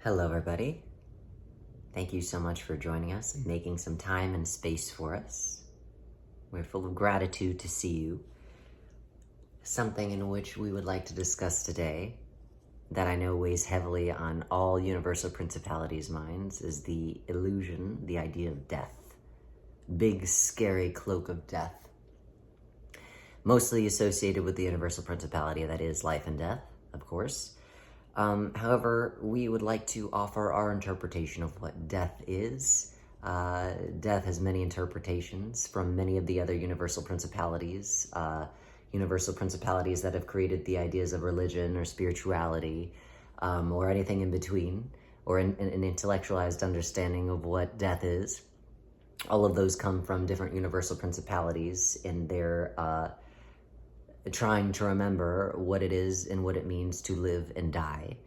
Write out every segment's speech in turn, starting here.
Hello, everybody. Thank you so much for joining us and making some time and space for us. We're full of gratitude to see you. Something in which we would like to discuss today that I know weighs heavily on all universal principalities' minds is the illusion, the idea of death. Big, scary cloak of death. Mostly associated with the universal principality that is life and death, of course. However, we would like to offer our interpretation of what death is. Death has many interpretations from many of the other universal principalities that have created the ideas of religion or spirituality, or anything in between, or an intellectualized understanding of what death is. All of those come from different universal principalities in their trying to remember what it is and what it means to live and die.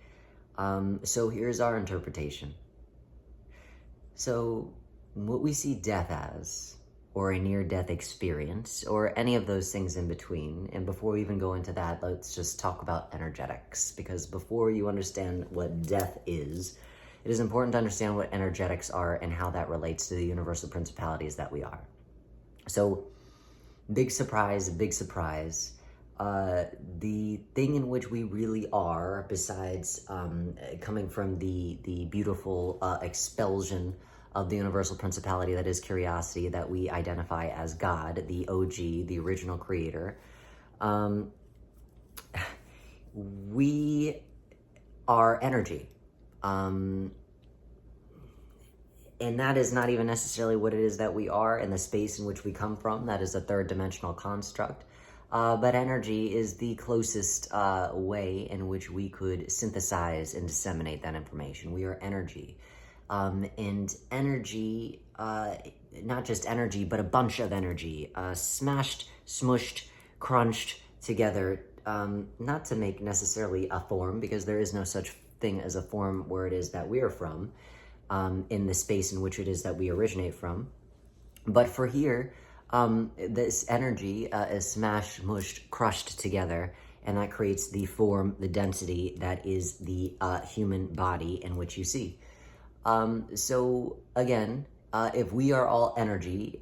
So here's our interpretation. So what we see death as, or a near-death experience, or any of those things in between, and before we even go into that, let's just talk about energetics, because before you understand what death is, it is important to understand what energetics are and how that relates to the universal principalities that we are. So, big surprise, the thing in which we really are, besides coming from the beautiful expulsion of the universal principality that is curiosity, that we identify as God, the OG, the original creator, we are energy. And that is not even necessarily what it is that we are in the space in which we come from. That is a third dimensional construct. But energy is the closest way in which we could synthesize and disseminate that information. We are energy. And energy, not just energy, but a bunch of energy, smashed, smushed, crunched together, not to make necessarily a form, because there is no such thing as a form where it is that we are from, in the space in which it is that we originate from. But for here, this energy is smashed, mushed, crushed together, and that creates the form, the density that is the human body in which you see. So again, if we are all energy,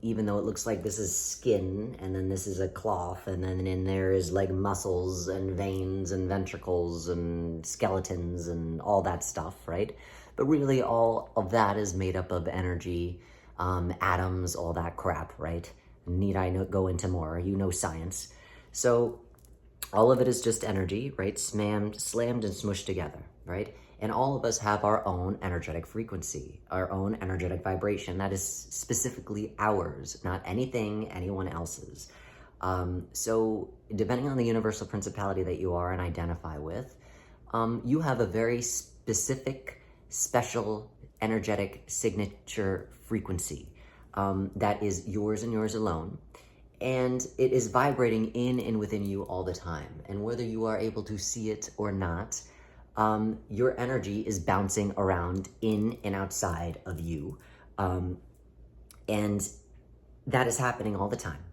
even though it looks like this is skin, and then this is a cloth, and then in there is like muscles and veins and ventricles and skeletons and all that stuff, right? But really all of that is made up of energy, atoms, all that crap, right? Need I go into more? You know science. So all of it is just energy, right? Slammed and smushed together, right? And all of us have our own energetic frequency, our own energetic vibration that is specifically ours, not anyone else's. So depending on the universal principality that you are and identify with, you have a very specific, special, energetic signature frequency that is yours and yours alone. And it is vibrating in and within you all the time. And whether you are able to see it or not, your energy is bouncing around in and outside of you. And that is happening all the time.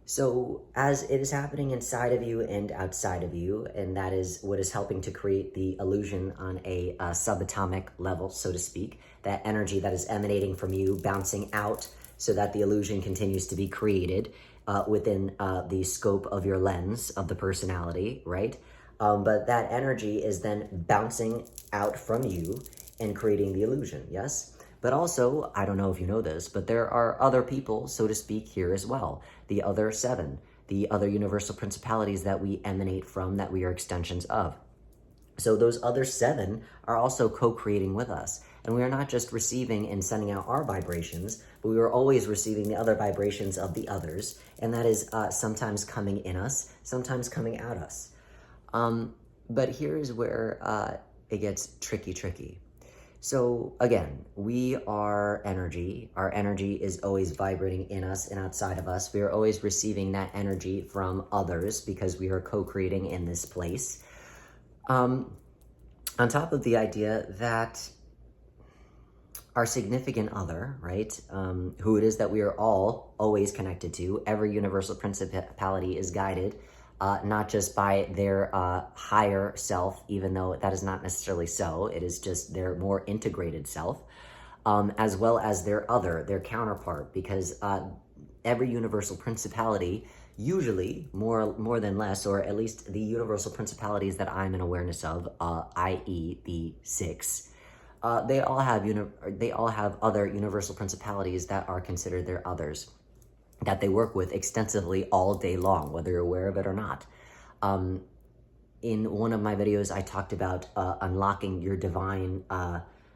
So as it is happening inside of you and outside of you, and that is what is helping to create the illusion on a subatomic level, so to speak, that energy that is emanating from you, bouncing out so that the illusion continues to be created within the scope of your lens of the personality, right? But that energy is then bouncing out from you and creating the illusion, yes? But also, I don't know if you know this, but there are other people, so to speak, here as well. The other 7, the other universal principalities that we emanate from, that we are extensions of. So those other 7 are also co-creating with us. And we are not just receiving and sending out our vibrations, but we are always receiving the other vibrations of the others. And that is sometimes coming in us, sometimes coming out us. But here's where it gets tricky. So again, we are energy. Our energy is always vibrating in us and outside of us. We are always receiving that energy from others because we are co-creating in this place. On top of the idea that our significant other, right, who it is that we are all always connected to, every universal principality is guided not just by their higher self, even though that is not necessarily so. It is just their more integrated self, as well as their counterpart, because every universal principality, usually more than less, or at least the universal principalities that I'm in awareness of, i.e. the six, they all have other universal principalities that are considered their others, that they work with extensively all day long, whether you're aware of it or not. In one of my videos, I talked about unlocking your divine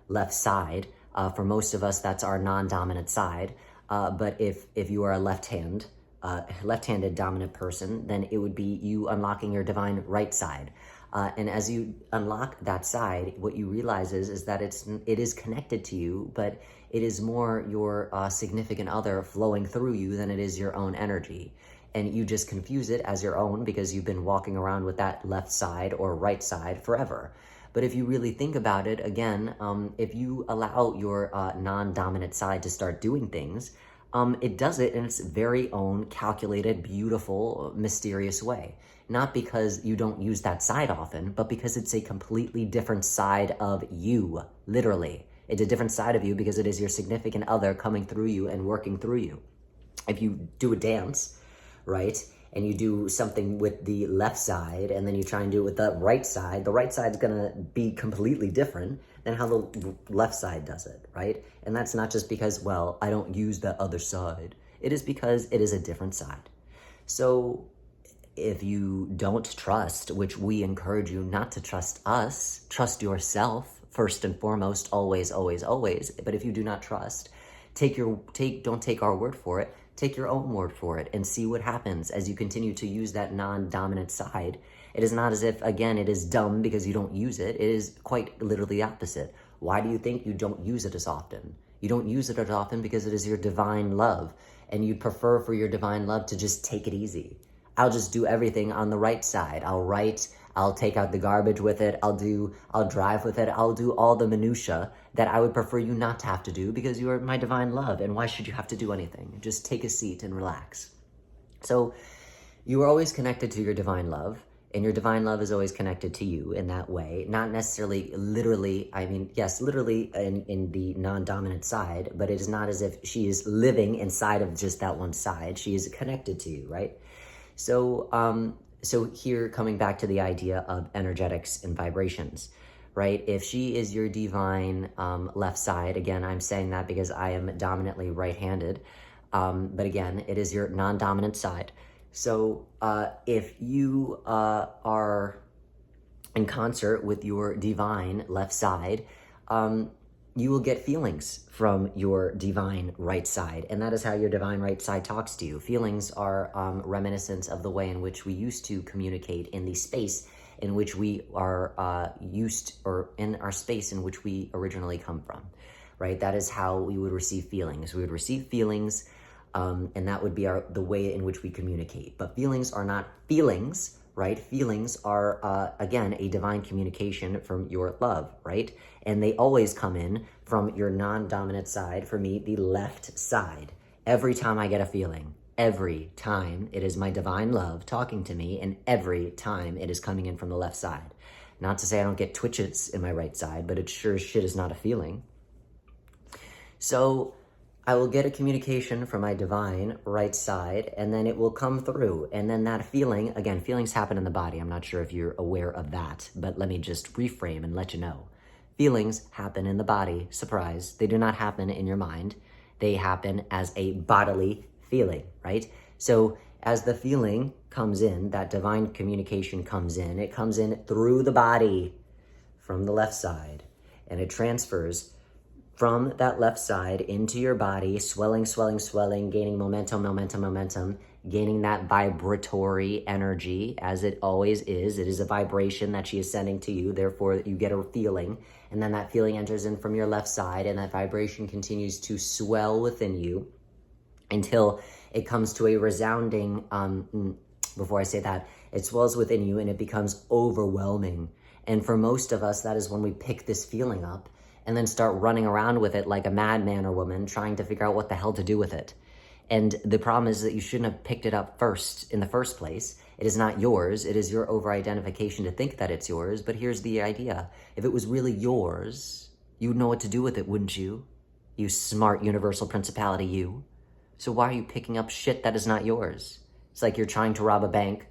left side. For most of us, that's our non-dominant side. But if you are a left-handed dominant person, then it would be you unlocking your divine right side. And as you unlock that side, what you realize is that it is connected to you, but it is more your significant other flowing through you than it is your own energy. And you just confuse it as your own because you've been walking around with that left side or right side forever. But if you really think about it, again, if you allow your non-dominant side to start doing things, it does it in its very own calculated, beautiful, mysterious way. Not because you don't use that side often, but because it's a completely different side of you, literally. It's a different side of you because it is your significant other coming through you and working through you. If you do a dance, right, and you do something with the left side, and then you try and do it with the right side's gonna be completely different than how the left side does it, right? And that's not just because, well, I don't use the other side. It is because it is a different side. So if you don't trust, which we encourage you not to trust us, trust yourself first and foremost, always, always, always. But if you do not trust, don't take our word for it. Take your own word for it and see what happens as you continue to use that non-dominant side. It is not as if, again, it is dumb because you don't use it. It is quite literally the opposite. Why do you think you don't use it as often? You don't use it as often because it is your divine love, and you'd prefer for your divine love to just take it easy. I'll just do everything on the right side. I'll write, I'll take out the garbage with it, I'll drive with it, I'll do all the minutia that I would prefer you not to have to do because you are my divine love, and why should you have to do anything? Just take a seat and relax. So you are always connected to your divine love, and your divine love is always connected to you in that way. Not necessarily literally, I mean, yes, literally in the non-dominant side, but it is not as if she is living inside of just that one side. She is connected to you, right? So, so here, coming back to the idea of energetics and vibrations, right? If she is your divine left side, again, I'm saying that because I am dominantly right-handed, but again, it is your non-dominant side. So if you are in concert with your divine left side, you will get feelings from your divine right side. And that is how your divine right side talks to you. Feelings are reminiscence of the way in which we used to communicate in the space in which we are or in our space in which we originally come from, right? That is how we would receive feelings. We would receive feelings, and that would be the way in which we communicate. But feelings are not feelings, right? Feelings are, again, a divine communication from your love, right? And they always come in from your non-dominant side, for me, the left side. Every time I get a feeling, every time it is my divine love talking to me, and every time it is coming in from the left side. Not to say I don't get twitches in my right side, but it sure as shit is not a feeling. So I will get a communication from my divine right side, and then it will come through. And then that feeling, again, feelings happen in the body. I'm not sure if you're aware of that, but let me just reframe and let you know. Feelings happen in the body. Surprise. They do not happen in your mind. They happen as a bodily feeling, right? So as the feeling comes in, that divine communication comes in, it comes in through the body from the left side, and it transfers from that left side into your body, swelling, swelling, swelling, gaining momentum, momentum, momentum, gaining that vibratory energy, as it always is. It is a vibration that she is sending to you, therefore you get a feeling, and then that feeling enters in from your left side, and that vibration continues to swell within you until it comes to a resounding, before I say that, it swells within you and it becomes overwhelming. And for most of us, that is when we pick this feeling up and then start running around with it like a madman or woman, trying to figure out what the hell to do with it. And the problem is that you shouldn't have picked it up first in the first place. It is not yours. It is your over-identification to think that it's yours. But here's the idea. If it was really yours, you would know what to do with it, wouldn't you? You smart universal principality, you. So why are you picking up shit that is not yours? It's like you're trying to rob a bank,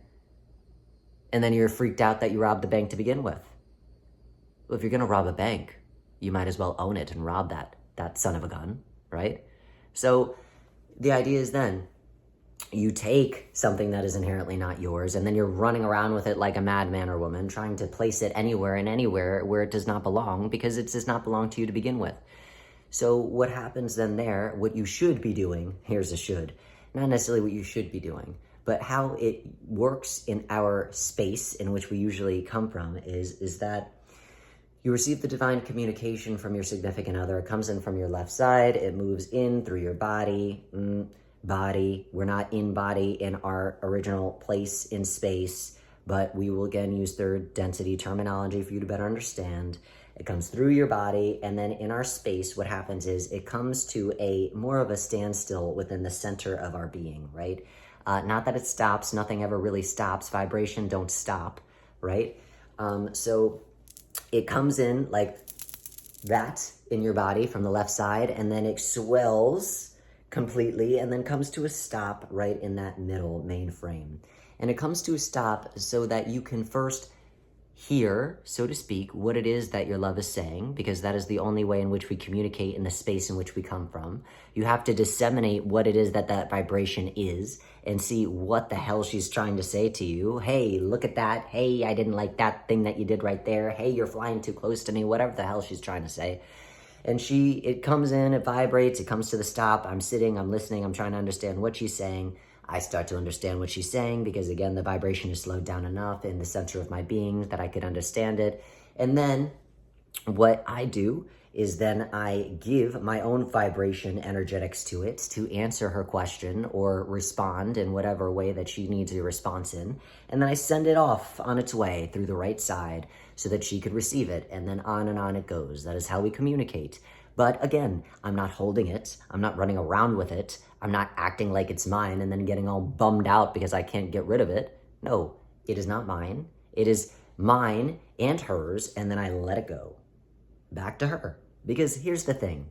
and then you're freaked out that you robbed the bank to begin with. Well, if you're going to rob a bank, you might as well own it and rob that son of a gun, right? So the idea is then, you take something that is inherently not yours, and then you're running around with it like a madman or woman, trying to place it anywhere and anywhere where it does not belong, because it does not belong to you to begin with. So what happens then there, what you should be doing, here's a should, not necessarily what you should be doing, but how it works in our space in which we usually come from is that you receive the divine communication from your significant other. It comes in from your left side. It moves in through your body. Body. We're not in body in our original place in space, but we will again use third density terminology for you to better understand. It comes through your body, and then in our space, what happens is it comes to a more of a standstill within the center of our being, right? Not that it stops. Nothing ever really stops. Vibration don't stop, right? So it comes in like that in your body from the left side, and then it swells completely and then comes to a stop right in that middle main frame. And it comes to a stop so that you can first hear, so to speak, what it is that your love is saying, because that is the only way in which we communicate in the space in which we come from. You have to disseminate what it is that that vibration is and see what the hell she's trying to say to you. Hey, look at that. Hey, I didn't like that thing that you did right there. Hey, you're flying too close to me, whatever the hell she's trying to say. And it comes in, it vibrates, it comes to the stop. I'm sitting, I'm listening, I'm trying to understand what she's saying. I start to understand what she's saying because, again, the vibration is slowed down enough in the center of my being that I could understand it. And then what I do is then I give my own vibration energetics to it to answer her question or respond in whatever way that she needs a response in. And then I send it off on its way through the right side so that she could receive it. And then on it goes. That is how we communicate. But again, I'm not holding it. I'm not running around with it. I'm not acting like it's mine and then getting all bummed out because I can't get rid of it. No, it is not mine. It is mine and hers, and then I let it go back to her. Because here's the thing.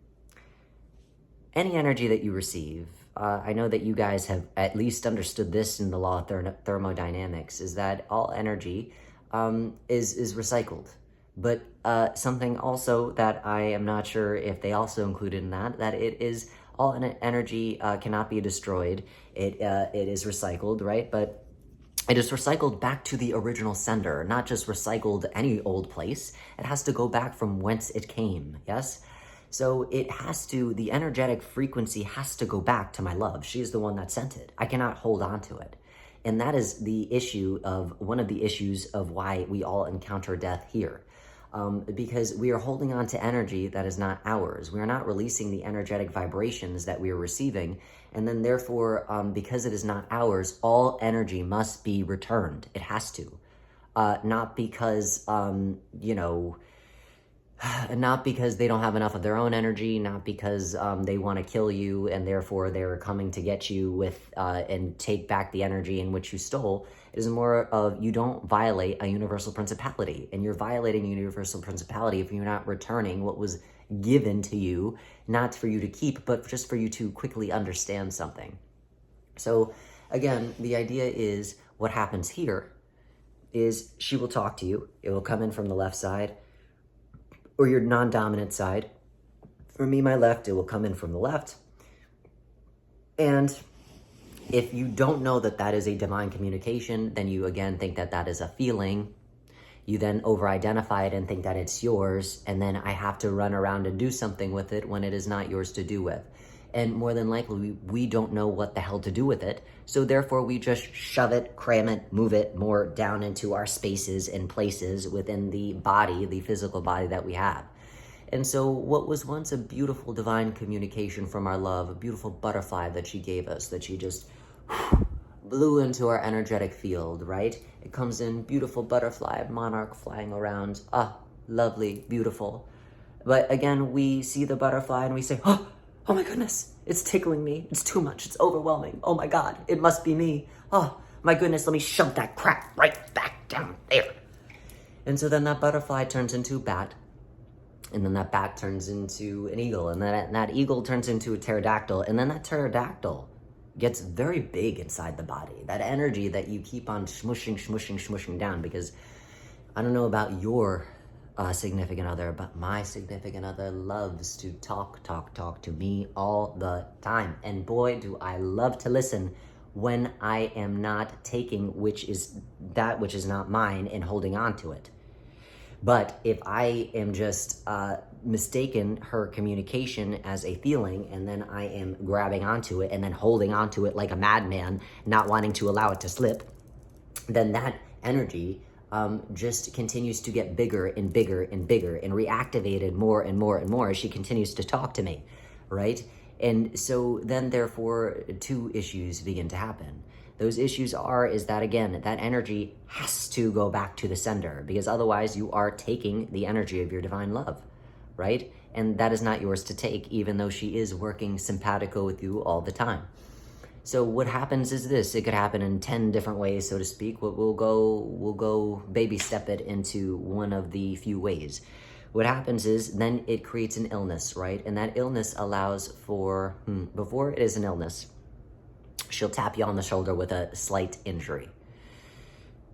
Any energy that you receive, I know that you guys have at least understood this in the law of thermodynamics, is that all energy is recycled. But something also that I am not sure if they also included in that it is all energy cannot be destroyed. It is recycled, right? But it is recycled back to the original sender, not just recycled any old place. It has to go back from whence it came, yes? So the energetic frequency has to go back to my love. She is the one that sent it. I cannot hold on to it. And that is one of the issues of why we all encounter death here. Because we are holding on to energy that is not ours. We are not releasing the energetic vibrations that we are receiving. And then therefore, because it is not ours, all energy must be returned. It has to. Not because, not because they don't have enough of their own energy, not because they want to kill you and therefore they're coming to get you with and take back the energy in which you stole. It is more of you don't violate a universal principality, and you're violating a universal principality if you're not returning what was given to you, not for you to keep, but just for you to quickly understand something. So again, the idea is what happens here is she will talk to you. It will come in from the left side or your non-dominant side. For me, my left, it will come in from the left. And if you don't know that that is a divine communication, then you again think that that is a feeling. You then over-identify it and think that it's yours, and then I have to run around and do something with it when it is not yours to do with. And more than likely, we don't know what the hell to do with it, so therefore we just shove it, cram it, move it more down into our spaces and places within the body, the physical body that we have. And so what was once a beautiful divine communication from our love, a beautiful butterfly that she gave us, that she just blew into our energetic field, right? It comes in, beautiful butterfly, monarch flying around. Ah, lovely, beautiful. But again, we see the butterfly and we say, oh my goodness, it's tickling me. It's too much. It's overwhelming. Oh my God, it must be me. Oh, My goodness, let me shove that crap right back down there. And so then that butterfly turns into a bat, and then that bat turns into an eagle, and then that eagle turns into a pterodactyl, and then that pterodactyl gets very big inside the body. That energy that you keep on smushing down, because I don't know about your significant other, but my significant other loves to talk to me all the time. And boy, do I love to listen when I am not taking which is not mine and holding on to it. But if I am just mistaken her communication as a feeling, and then I am grabbing onto it and then holding onto it like a madman, not wanting to allow it to slip, then that energy just continues to get bigger and bigger and bigger and reactivated more and more and more as she continues to talk to me, right? And so then therefore 2 issues begin to happen. Those issues is that, again, that energy has to go back to the sender, because otherwise you are taking the energy of your divine love, right? And that is not yours to take, even though she is working simpatico with you all the time. So what happens is this: it could happen in 10 different ways, so to speak. We'll go baby step it into one of the few ways. What happens is then it creates an illness, right? And that illness allows for, before it is an illness, she'll tap you on the shoulder with a slight injury.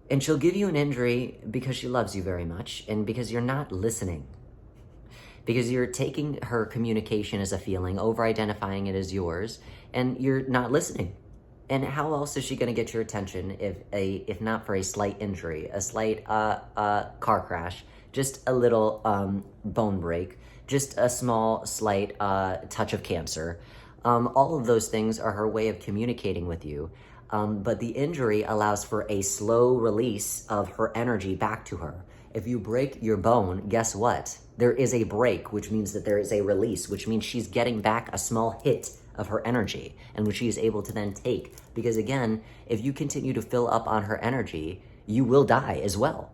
And she'll give you an injury because she loves you very much, and because you're not listening. Because you're taking her communication as a feeling, over-identifying it as yours, and you're not listening. And how else is she going to get your attention if not for a slight injury, a slight car crash, just a little bone break, just a small, slight touch of cancer? All of those things are her way of communicating with you. But the injury allows for a slow release of her energy back to her. If you break your bone, guess what? There is a break, which means that there is a release, which means she's getting back a small hit of her energy, and which she is able to then take. Because again, if you continue to fill up on her energy, you will die as well.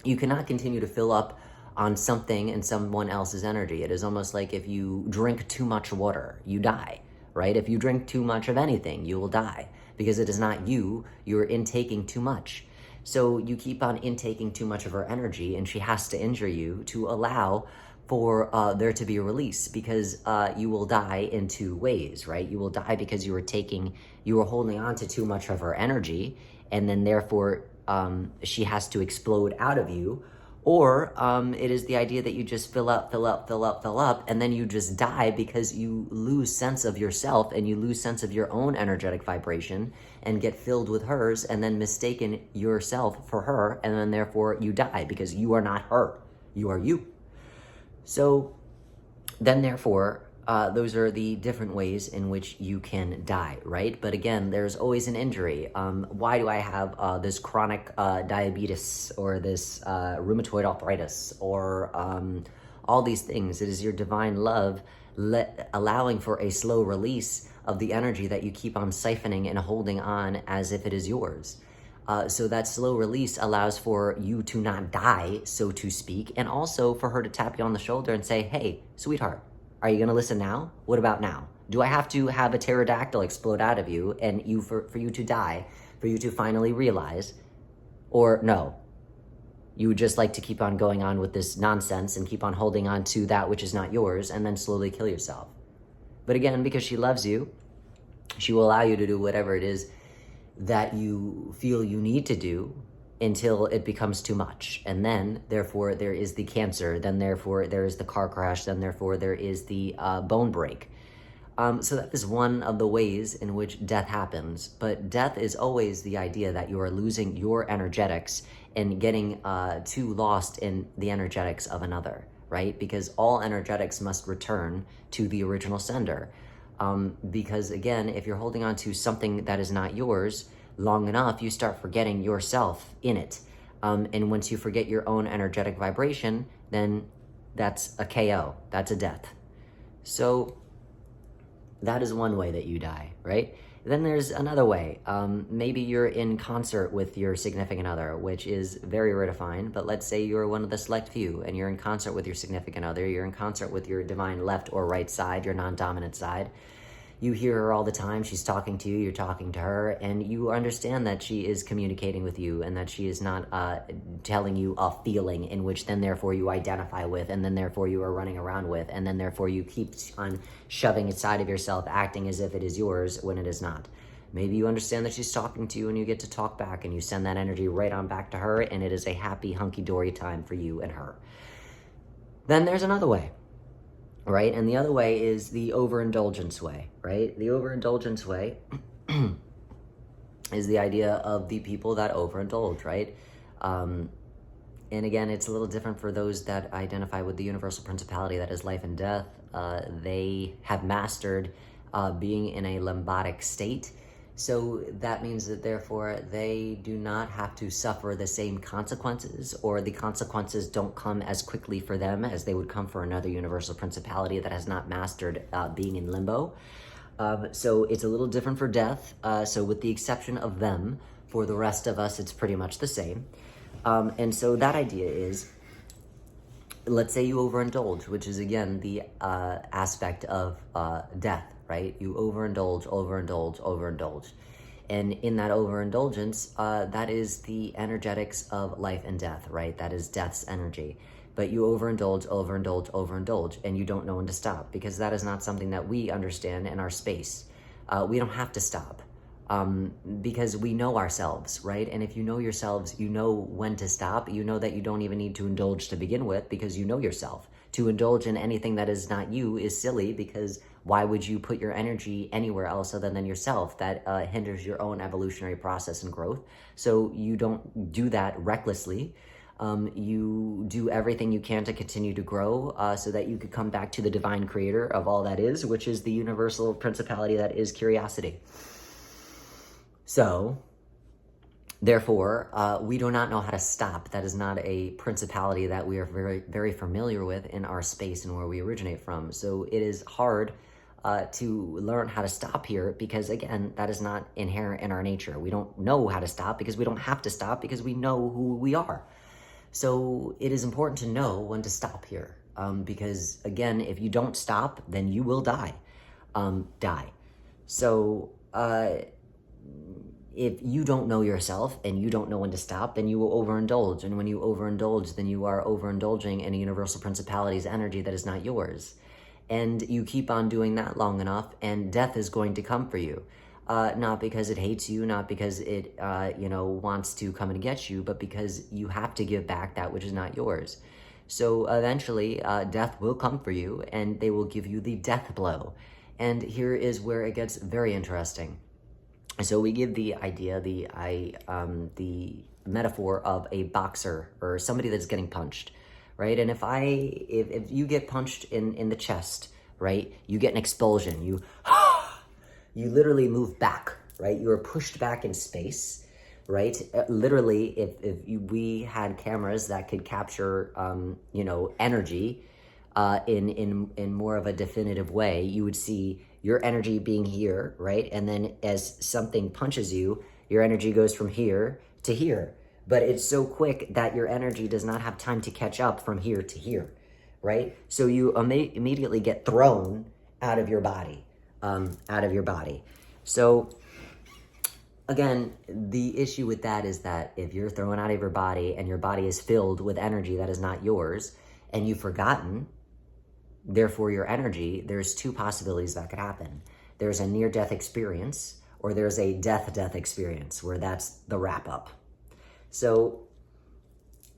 You cannot continue to fill up on something and someone else's energy. It is almost like if you drink too much water, you die, right? If you drink too much of anything, you will die, because it is not you, you're intaking too much. So you keep on intaking too much of her energy, and she has to injure you to allow for there to be a release, because you will die in 2 ways, right? You will die because you were holding on to too much of her energy, and then therefore she has to explode out of you. Or it is the idea that you just fill up, and then you just die because you lose sense of yourself, and you lose sense of your own energetic vibration and get filled with hers, and then mistaken yourself for her, and then therefore you die because you are not her, you are you. So then therefore, those are the different ways in which you can die, right? But again, there's always an injury. Why do I have this chronic diabetes, or this rheumatoid arthritis, or all these things? It is your divine love allowing for a slow release of the energy that you keep on siphoning and holding on as if it is yours. So that slow release allows for you to not die, so to speak, and also for her to tap you on the shoulder and say, hey, sweetheart, are you going to listen now? What about now? Do I have to have a pterodactyl explode out of you and for you to die, for you to finally realize? Or no, you would just like to keep on going on with this nonsense and keep on holding on to that which is not yours, and then slowly kill yourself. But again, because she loves you, she will allow you to do whatever it is that you feel you need to do until it becomes too much. And then, therefore, there is the cancer. Then, therefore, there is the car crash. Then, therefore, there is the bone break. So that is one of the ways in which death happens. But death is always the idea that you are losing your energetics and getting too lost in the energetics of another, right? Because all energetics must return to the original sender. Because again, if you're holding on to something that is not yours long enough, you start forgetting yourself in it. And once you forget your own energetic vibration, then that's a KO, that's a death. So that is one way that you die, right? Then there's another way. Maybe you're in concert with your significant other, which is very rare to find, but let's say you're one of the select few and you're in concert with your significant other, you're in concert with your divine left or right side, your non-dominant side. You hear her all the time. She's talking to you, you're talking to her, and you understand that she is communicating with you and that she is not telling you a feeling in which then therefore you identify with, and then therefore you are running around with, and then therefore you keep on shoving inside of yourself, acting as if it is yours when it is not. Maybe you understand that she's talking to you and you get to talk back and you send that energy right on back to her, and it is a happy, hunky-dory time for you and her. Then there's another way, right? And the other way is the overindulgence way, right? The overindulgence way is the idea of the people that overindulge, right? And again, it's a little different for those that identify with the universal principality that is life and death. They have mastered being in a limbotic state. So that means that therefore they do not have to suffer the same consequences, or the consequences don't come as quickly for them as they would come for another universal principality that has not mastered being in limbo. So it's a little different for death. So with the exception of them, for the rest of us, it's pretty much the same. And so that idea is, let's say you overindulge, which is again the aspect of death, right? You overindulge. And in that overindulgence, that is the energetics of life and death, right? That is death's energy. But you overindulge, and you don't know when to stop, because that is not something that we understand in our space. We don't have to stop. Because we know ourselves, right? And if you know yourselves, you know when to stop. You know that you don't even need to indulge to begin with, because you know yourself. To indulge in anything that is not you is silly, because why would you put your energy anywhere else other than yourself? That hinders your own evolutionary process and growth. So you don't do that recklessly. You do everything you can to continue to grow so that you could come back to the divine creator of all that is, which is the universal principality that is curiosity. So, therefore, we do not know how to stop. That is not a principality that we are very, very familiar with in our space and where we originate from. So it is hard to learn how to stop here, because again, that is not inherent in our nature. We don't know how to stop because we don't have to stop, because we know who we are. So it is important to know when to stop here, because again, if you don't stop, then you will die. So if you don't know yourself and you don't know when to stop, then you will overindulge. And when you overindulge, then you are overindulging in a universal principality's energy that is not yours. And you keep on doing that long enough, and death is going to come for you. Not because it hates you, not because it, wants to come and get you, but because you have to give back that which is not yours. So eventually, death will come for you, and they will give you the death blow. And here is where it gets very interesting. So we give the idea, the metaphor of a boxer or somebody that's getting punched, right? And if you get punched in the chest, right, you get an expulsion. You literally move back, right? You are pushed back in space, right? Literally, we had cameras that could capture, energy in more of a definitive way, you would see your energy being here, right? And then as something punches you, your energy goes from here to here. But it's so quick that your energy does not have time to catch up from here to here, right? So you immediately get thrown out of your body, So again, the issue with that is that if you're thrown out of your body and your body is filled with energy that is not yours, and you've forgotten, therefore your energy, there's two possibilities that could happen. There's a near-death experience, or there's a death experience, where that's the wrap-up. So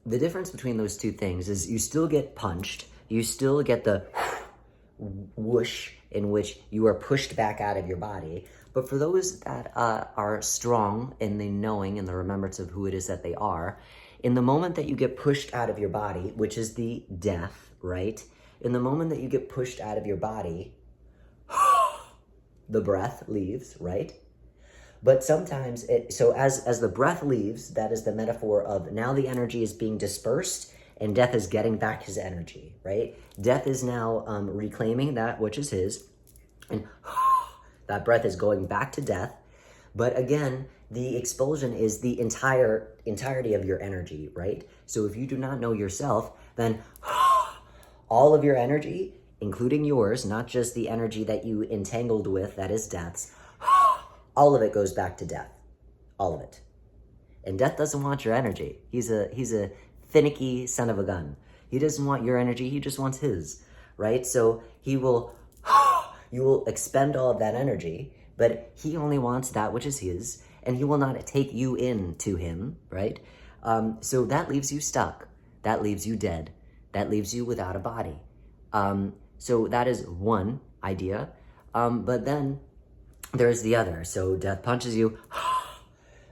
the difference between those two things is you still get punched, you still get the whoosh in which you are pushed back out of your body. But for those that are strong in the knowing and the remembrance of who it is that they are, in the moment that you get pushed out of your body, which is the death, right? In the moment that you get pushed out of your body, the breath leaves, right? But sometimes, as the breath leaves, that is the metaphor of now the energy is being dispersed and death is getting back his energy, right? Death is now reclaiming that which is his, and that breath is going back to death. But again, the expulsion is the entirety of your energy, right? So if you do not know yourself, then all of your energy including yours, not just the energy that you entangled with, that is death's, all of it goes back to death. All of it. And death doesn't want your energy. He's a finicky son of a gun. He doesn't want your energy, he just wants his, right? So you will expend all of that energy, but he only wants that which is his, and he will not take you into him, right? So that leaves you stuck. That leaves you dead. That leaves you without a body. So that is one idea. But then there's the other. So death punches you,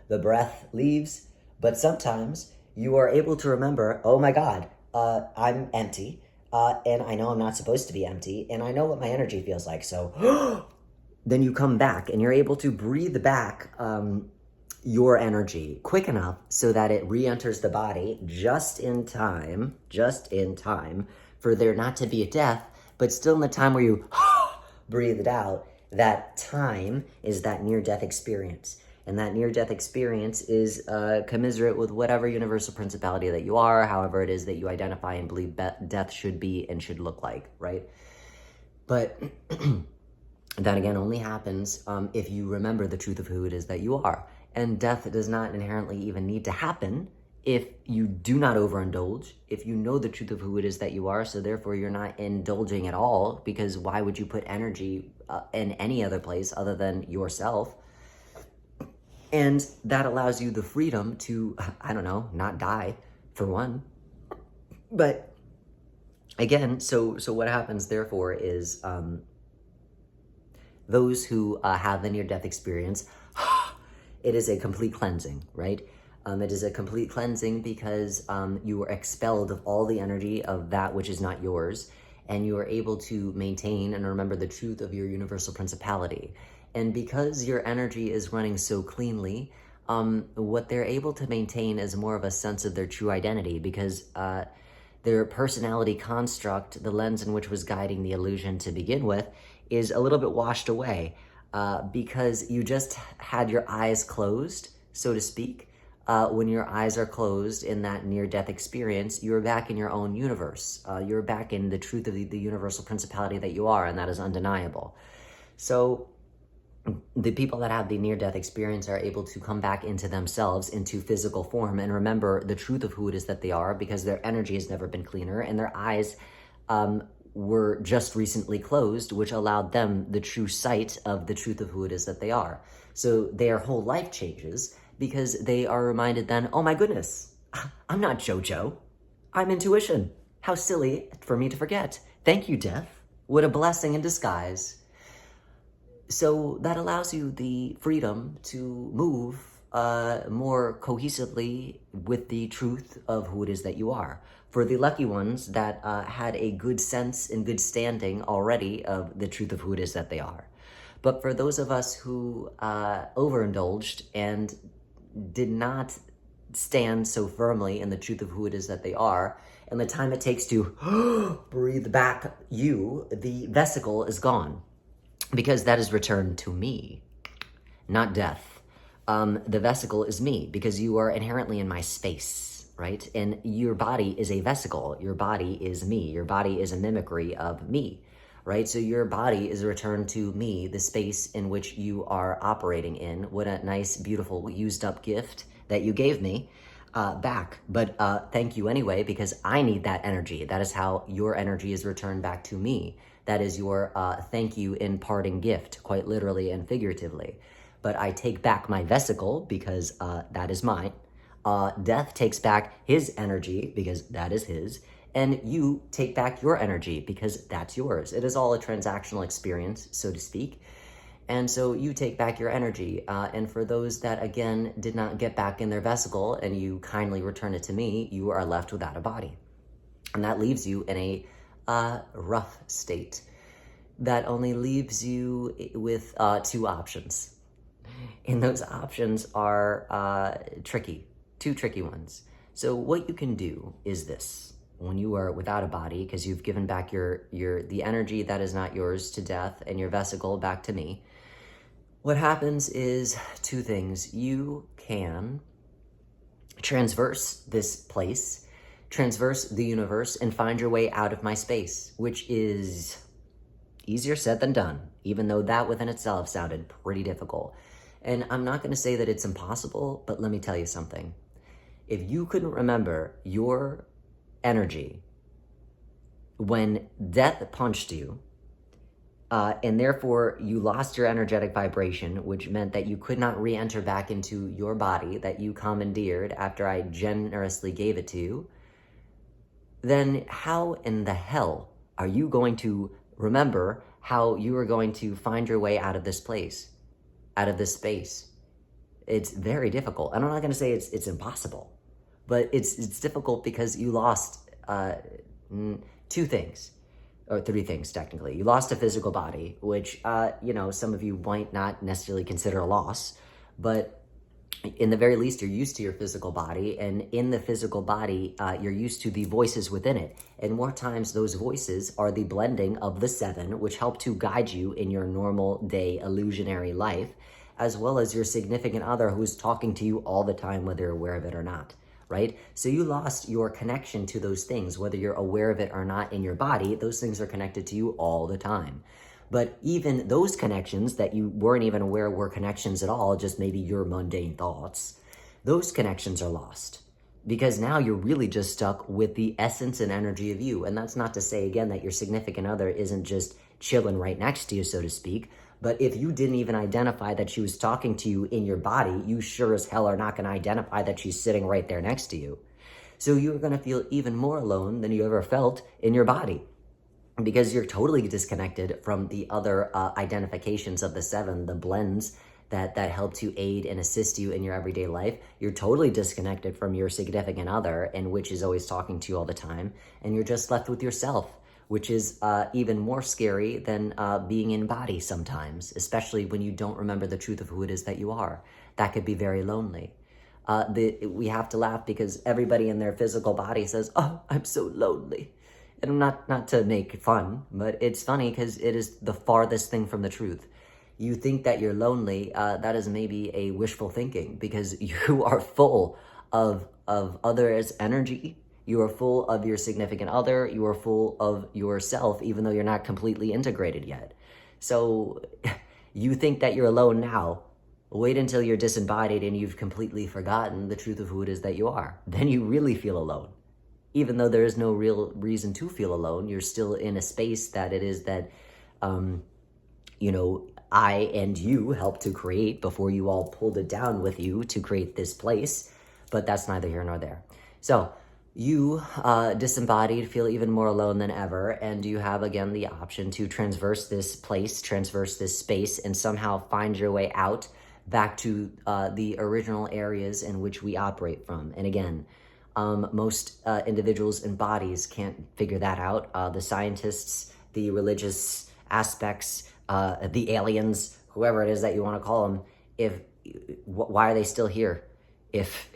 the breath leaves, but sometimes you are able to remember, oh my God, I'm empty, and I know I'm not supposed to be empty, and I know what my energy feels like. So then you come back and you're able to breathe back your energy quick enough so that it re-enters the body just in time for there not to be a death, but still in the time where you breathe it out. That time is that near-death experience. And that near-death experience is commiserate with whatever universal principality that you are, however it is that you identify and believe death should be and should look like, right? But that again only happens if you remember the truth of who it is that you are. And death does not inherently even need to happen if you do not overindulge, if you know the truth of who it is that you are, so therefore you're not indulging at all, because why would you put energy in any other place other than yourself? And that allows you the freedom to, I don't know, not die, for one. But again, so what happens therefore is those who have the near-death experience, it is a complete cleansing, right? It is a complete cleansing because you are expelled of all the energy of that which is not yours, and you are able to maintain and remember the truth of your universal principality. And because your energy is running so cleanly, what they're able to maintain is more of a sense of their true identity, because their personality construct, the lens in which was guiding the illusion to begin with, is a little bit washed away because you just had your eyes closed, so to speak. When your eyes are closed in that near-death experience, you're back in your own universe. You're back in the truth of the universal principality that you are, and that is undeniable. So the people that have the near-death experience are able to come back into themselves, into physical form, and remember the truth of who it is that they are, because their energy has never been cleaner, and their eyes were just recently closed, which allowed them the true sight of the truth of who it is that they are. So their whole life changes, because they are reminded then, oh my goodness, I'm not JoJo, I'm intuition. How silly for me to forget. Thank you, death. What a blessing in disguise. So that allows you the freedom to move more cohesively with the truth of who it is that you are. For the lucky ones that had a good sense and good standing already of the truth of who it is that they are. But for those of us who overindulged and did not stand so firmly in the truth of who it is that they are, and the time it takes to breathe back you, the vesicle is gone. Because that is returned to me, not death. The vesicle is me, because you are inherently in my space, right? And your body is a vesicle. Your body is me. Your body is a mimicry of me, right? So your body is returned to me, the space in which you are operating in. What a nice, beautiful, used up gift that you gave me back. But thank you anyway, because I need that energy. That is how your energy is returned back to me. That is your thank you in parting gift, quite literally and figuratively. But I take back my vesicle because that is mine. Death takes back his energy because that is his. And you take back your energy because that's yours. It is all a transactional experience, so to speak. And so you take back your energy. And for those that, again, did not get back in their vesicle and you kindly return it to me, you are left without a body. And that leaves you in a rough state. That only leaves you with two options. And those options are tricky, two tricky ones. So what you can do is this. When you are without a body, because you've given back the energy that is not yours to death and your vesicle back to me, what happens is two things. You can transverse this place Transverse the universe and find your way out of my space, which is easier said than done, even though that within itself sounded pretty difficult. And I'm not going to say that it's impossible, but let me tell you something. If you couldn't remember your energy when death punched you, and therefore you lost your energetic vibration, which meant that you could not re-enter back into your body that you commandeered after I generously gave it to you, then how in the hell are you going to remember how you are going to find your way out of this place, out of this space? It's very difficult. And I'm not going to say it's impossible, but it's difficult because you lost two things, or three things technically. You lost a physical body, which, some of you might not necessarily consider a loss, but in the very least, you're used to your physical body, and in the physical body, you're used to the voices within it. And more times, those voices are the blending of the seven, which help to guide you in your normal day illusionary life, as well as your significant other who's talking to you all the time, whether you're aware of it or not, right? So you lost your connection to those things, whether you're aware of it or not in your body. Those things are connected to you all the time. But even those connections that you weren't even aware were connections at all, just maybe your mundane thoughts, those connections are lost. Because now you're really just stuck with the essence and energy of you. And that's not to say, again, that your significant other isn't just chilling right next to you, so to speak. But if you didn't even identify that she was talking to you in your body, you sure as hell are not going to identify that she's sitting right there next to you. So you're going to feel even more alone than you ever felt in your body, because you're totally disconnected from the other identifications of the seven, the blends that help to aid and assist you in your everyday life. You're totally disconnected from your significant other, and which is always talking to you all the time, and you're just left with yourself, which is even more scary than being in body sometimes, especially when you don't remember the truth of who it is that you are. That could be very lonely. We have to laugh because everybody in their physical body says, "Oh, I'm so lonely." And not to make fun, but it's funny because it is the farthest thing from the truth. You think that you're lonely, that is maybe a wishful thinking, because you are full of others' energy. You are full of your significant other. You are full of yourself, even though you're not completely integrated yet. So you think that you're alone now. Wait until you're disembodied and you've completely forgotten the truth of who it is that you are. Then you really feel alone. Even though there is no real reason to feel alone, you're still in a space that it is that, I and you helped to create before you all pulled it down with you to create this place. But that's neither here nor there. So you, disembodied, feel even more alone than ever. And you have, again, the option to transverse this place, transverse this space, and somehow find your way out back to the original areas in which we operate from. And again, most individuals and bodies can't figure that out. The scientists, the religious aspects, the aliens, whoever it is that you want to call them, why are they still here if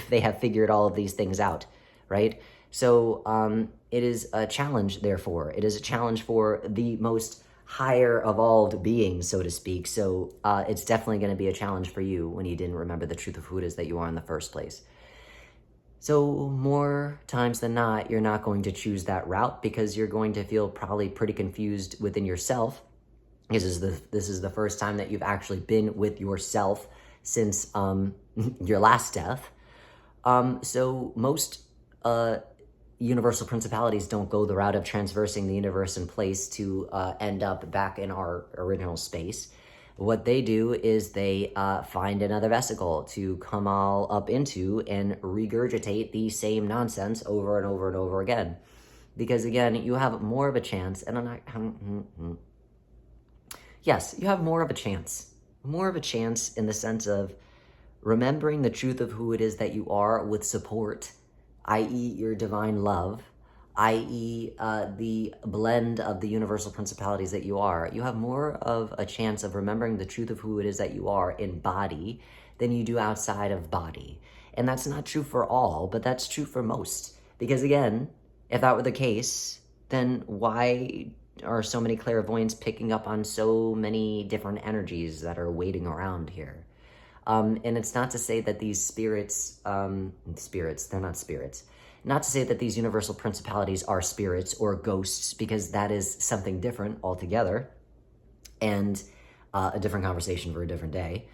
they have figured all of these things out, right? So it is a challenge, therefore. It is a challenge for the most higher evolved beings, so to speak. So it's definitely going to be a challenge for you when you didn't remember the truth of who it is that you are in the first place. So more times than not, you're not going to choose that route because you're going to feel probably pretty confused within yourself. This is the first time that you've actually been with yourself since your last death. So most universal principalities don't go the route of transversing the universe in place to end up back in our original space. What they do is they find another vesicle to come all up into and regurgitate the same nonsense over and over and over again. Because again, you have more of a chance, and yes, you have more of a chance. More of a chance in the sense of remembering the truth of who it is that you are with support, i.e. your divine love, i.e. The blend of the universal principalities that you are. You have more of a chance of remembering the truth of who it is that you are in body than you do outside of body. And that's not true for all, but that's true for most. Because again, if that were the case, then why are so many clairvoyants picking up on so many different energies that are waiting around here? And it's not to say that these spirits, they're not spirits. Not to say that these universal principalities are spirits or ghosts, because that is something different altogether, and a different conversation for a different day.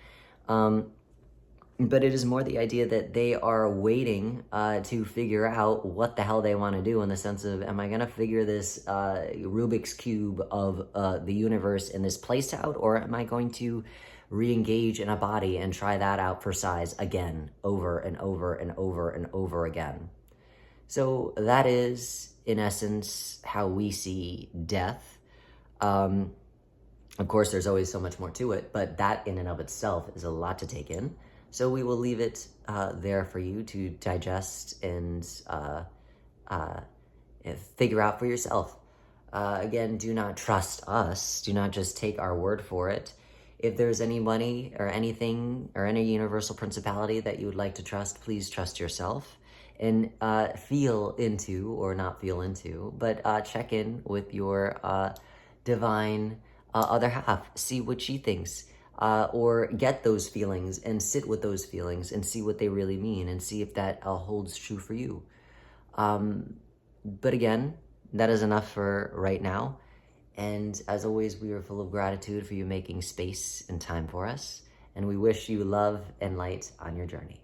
But it is more the idea that they are waiting to figure out what the hell they want to do, in the sense of, am I going to figure this Rubik's Cube of the universe in this place out, or am I going to re-engage in a body and try that out for size again, over and over and over and over again? So that is, in essence, how we see death. Of course, there's always so much more to it, but that in and of itself is a lot to take in. So we will leave it there for you to digest and figure out for yourself. Again, do not trust us. Do not just take our word for it. If there's any money or anything or any universal principality that you would like to trust, please trust yourself and feel into, or not feel into, but check in with your divine other half. See what she thinks. Or get those feelings and sit with those feelings and see what they really mean, and see if that holds true for you. But again, that is enough for right now. And as always, we are full of gratitude for you making space and time for us. And we wish you love and light on your journey.